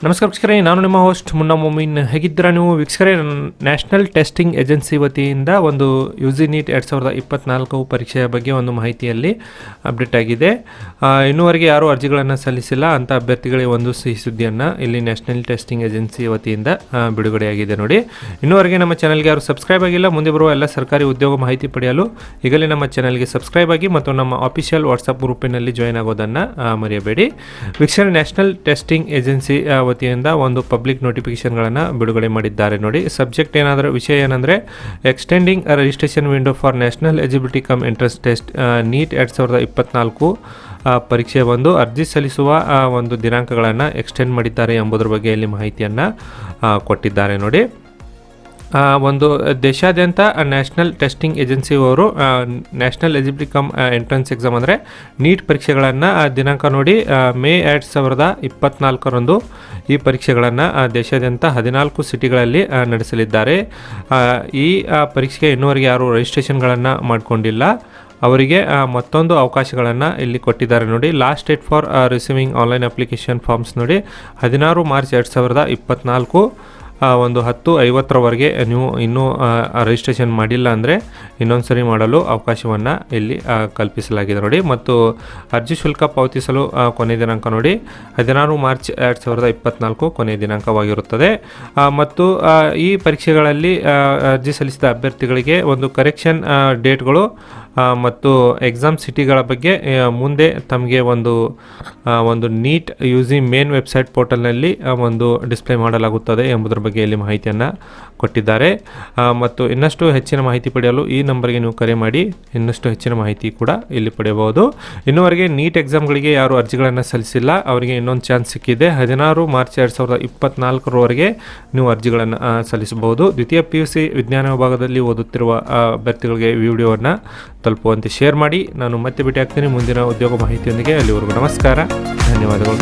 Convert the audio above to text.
ನಮಸ್ಕಾರ ವೀಕ್ಷಕರೇ, ನಾನು ನಿಮ್ಮ ಹೋಸ್ಟ್ ಮುನ್ನಾ ಮೊಮಿನ್. ಹೇಗಿದ್ದೀರಾ ನೀವು ವೀಕ್ಷಕರೇ? ನ್ಯಾಷನಲ್ ಟೆಸ್ಟಿಂಗ್ ಏಜೆನ್ಸಿ ವತಿಯಿಂದ ಒಂದು UG NEET 2024 ಪರೀಕ್ಷೆಯ ಬಗ್ಗೆ ಒಂದು ಮಾಹಿತಿಯಲ್ಲಿ ಅಪ್ಡೇಟ್ ಆಗಿದೆ. ಇನ್ನೂವರೆಗೆ ಯಾರೂ ಅರ್ಜಿಗಳನ್ನು ಸಲ್ಲಿಸಿಲ್ಲ ಅಂತ ಅಭ್ಯರ್ಥಿಗಳಿಗೆ ಒಂದು ಸಿಹಿ ಸುದ್ದಿಯನ್ನು ಇಲ್ಲಿ ನ್ಯಾಷನಲ್ ಟೆಸ್ಟಿಂಗ್ ಏಜೆನ್ಸಿ ವತಿಯಿಂದ ಬಿಡುಗಡೆಯಾಗಿದೆ. ನೋಡಿ, ಇನ್ನೂವರೆಗೆ ನಮ್ಮ ಚಾನಲ್ಗೆ ಯಾರು ಸಬ್ಸ್ಕ್ರೈಬ್ ಆಗಿಲ್ಲ, ಮುಂದೆ ಬರುವ ಎಲ್ಲ ಸರ್ಕಾರಿ ಉದ್ಯೋಗ ಮಾಹಿತಿ ಪಡೆಯಲು ಈಗಲೇ ನಮ್ಮ ಚಾನಲ್ಗೆ ಸಬ್ಸ್ಕ್ರೈಬ್ ಆಗಿ ಮತ್ತು ನಮ್ಮ ಅಫಿಷಿಯಲ್ ವಾಟ್ಸಪ್ ಗ್ರೂಪಿನಲ್ಲಿ ಜಾಯ್ನ್ ಆಗೋದನ್ನು ಮರೆಯಬೇಡಿ. ವೀಕ್ಷಕರೇ, ನ್ಯಾಷನಲ್ ಟೆಸ್ಟಿಂಗ್ ಏಜೆನ್ಸಿ ವತಿಯಿಂದ ಒಂದು ಪಬ್ಲಿಕ್ ನೋಟಿಫಿಕೇಶನ್ಗಳನ್ನು ಬಿಡುಗಡೆ ಮಾಡಿದ್ದಾರೆ. ನೋಡಿ, ಸಬ್ಜೆಕ್ಟ್ ವಿಷಯ ಏನಂದರೆ extending registration window for national eligibility cum entrance test NEET 2024 ಪರೀಕ್ಷೆ ಒಂದು ಅರ್ಜಿ ಸಲ್ಲಿಸುವ ಒಂದು ದಿನಾಂಕಗಳನ್ನು ಎಕ್ಸ್ಟೆಂಡ್ ಮಾಡಿದ್ದಾರೆ ಎಂಬುದರ ಬಗ್ಗೆ ಇಲ್ಲಿ ಮಾಹಿತಿಯನ್ನು ಕೊಟ್ಟಿದ್ದಾರೆ. ನೋಡಿ, ಒಂದು ದೇಶಾದ್ಯಂತ ನ್ಯಾಷನಲ್ ಟೆಸ್ಟಿಂಗ್ ಏಜೆನ್ಸಿಯವರು national eligibility cum entrance exam ಅಂದರೆ NEET ಪರೀಕ್ಷೆಗಳನ್ನು ದಿನಾಂಕ ನೋಡಿ ಮೇ 2024 ಈ ಪರೀಕ್ಷೆಗಳನ್ನು ದೇಶಾದ್ಯಂತ 14 ಸಿಟಿಗಳಲ್ಲಿ ನಡೆಸಲಿದ್ದಾರೆ. ಈ ಪರೀಕ್ಷೆಗೆ ಇನ್ನೂವರೆಗೆ ಯಾರು ರಿಜಿಸ್ಟ್ರೇಷನ್ಗಳನ್ನು ಮಾಡಿಕೊಂಡಿಲ್ಲ ಅವರಿಗೆ ಮತ್ತೊಂದು ಅವಕಾಶಗಳನ್ನು ಇಲ್ಲಿ ಕೊಟ್ಟಿದ್ದಾರೆ. ನೋಡಿ, last date for receiving online application forms ನೋಡಿ 16 ಮಾರ್ಚ್ 2024 ಒಂದು 10:50 ನೀವು ಇನ್ನೂ ರಿಜಿಸ್ಟ್ರೇಷನ್ ಮಾಡಿಲ್ಲ ಅಂದರೆ ಇನ್ನೊಂದು ಸರಿ ಮಾಡಲು ಅವಕಾಶವನ್ನು ಇಲ್ಲಿ ಕಲ್ಪಿಸಲಾಗಿದೆ. ನೋಡಿ, ಮತ್ತು ಅರ್ಜಿ ಶುಲ್ಕ ಪಾವತಿಸಲು ಕೊನೆಯ ದಿನಾಂಕ ನೋಡಿ 16 ಮಾರ್ಚ್ 2024 ಕೊನೆಯ ದಿನಾಂಕವಾಗಿರುತ್ತದೆ. ಮತ್ತು ಈ ಪರೀಕ್ಷೆಗಳಲ್ಲಿ ಅರ್ಜಿ ಸಲ್ಲಿಸಿದ ಅಭ್ಯರ್ಥಿಗಳಿಗೆ ಒಂದು ಕರೆಕ್ಷನ್ ಡೇಟ್ಗಳು ಮತ್ತು ಎಕ್ಸಾಮ್ ಸಿಟಿಗಳ ಬಗ್ಗೆ ಮುಂದೆ ತಮಗೆ ಒಂದು NEET UG ಮೇನ್ ವೆಬ್ಸೈಟ್ ಪೋರ್ಟಲ್ನಲ್ಲಿ ಒಂದು ಡಿಸ್ಪ್ಲೇ ಮಾಡಲಾಗುತ್ತದೆ ಎಂಬುದರ ಬಗ್ಗೆ ಇಲ್ಲಿ ಮಾಹಿತಿಯನ್ನು ಕೊಟ್ಟಿದ್ದಾರೆ. ಮತ್ತು ಇನ್ನಷ್ಟು ಹೆಚ್ಚಿನ ಮಾಹಿತಿ ಪಡೆಯಲು ಈ ನಂಬರ್ಗೆ ನೀವು ಕರೆ ಮಾಡಿ ಇನ್ನಷ್ಟು ಹೆಚ್ಚಿನ ಮಾಹಿತಿ ಕೂಡ ಇಲ್ಲಿ ಪಡೆಯಬಹುದು. ಇನ್ನೂವರೆಗೆ NEET ಎಕ್ಸಾಮ್ಗಳಿಗೆ ಯಾರು ಅರ್ಜಿಗಳನ್ನು ಸಲ್ಲಿಸಿಲ್ಲ ಅವರಿಗೆ ಇನ್ನೊಂದು ಚಾನ್ಸ್ ಸಿಕ್ಕಿದೆ. 16 ಮಾರ್ಚ್ 2024 ನೀವು ಅರ್ಜಿಗಳನ್ನು ಸಲ್ಲಿಸಬಹುದು. ದ್ವಿತೀಯ PUC ವಿಜ್ಞಾನ ವಿಭಾಗದಲ್ಲಿ ಓದುತ್ತಿರುವ ಅಭ್ಯರ್ಥಿಗಳಿಗೆ ವಿಡಿಯೋವನ್ನು ತಲುಪುವಂತೆ ಶೇರ್ ಮಾಡಿ. ನಾನು ಮತ್ತೆ ಭೇಟಿ ಆಗ್ತೀನಿ ಮುಂದಿನ ಉದ್ಯೋಗ ಮಾಹಿತಿಯೊಂದಿಗೆ. ಅಲ್ಲಿವರೆಗೂ ನಮಸ್ಕಾರ, ಧನ್ಯವಾದಗಳು.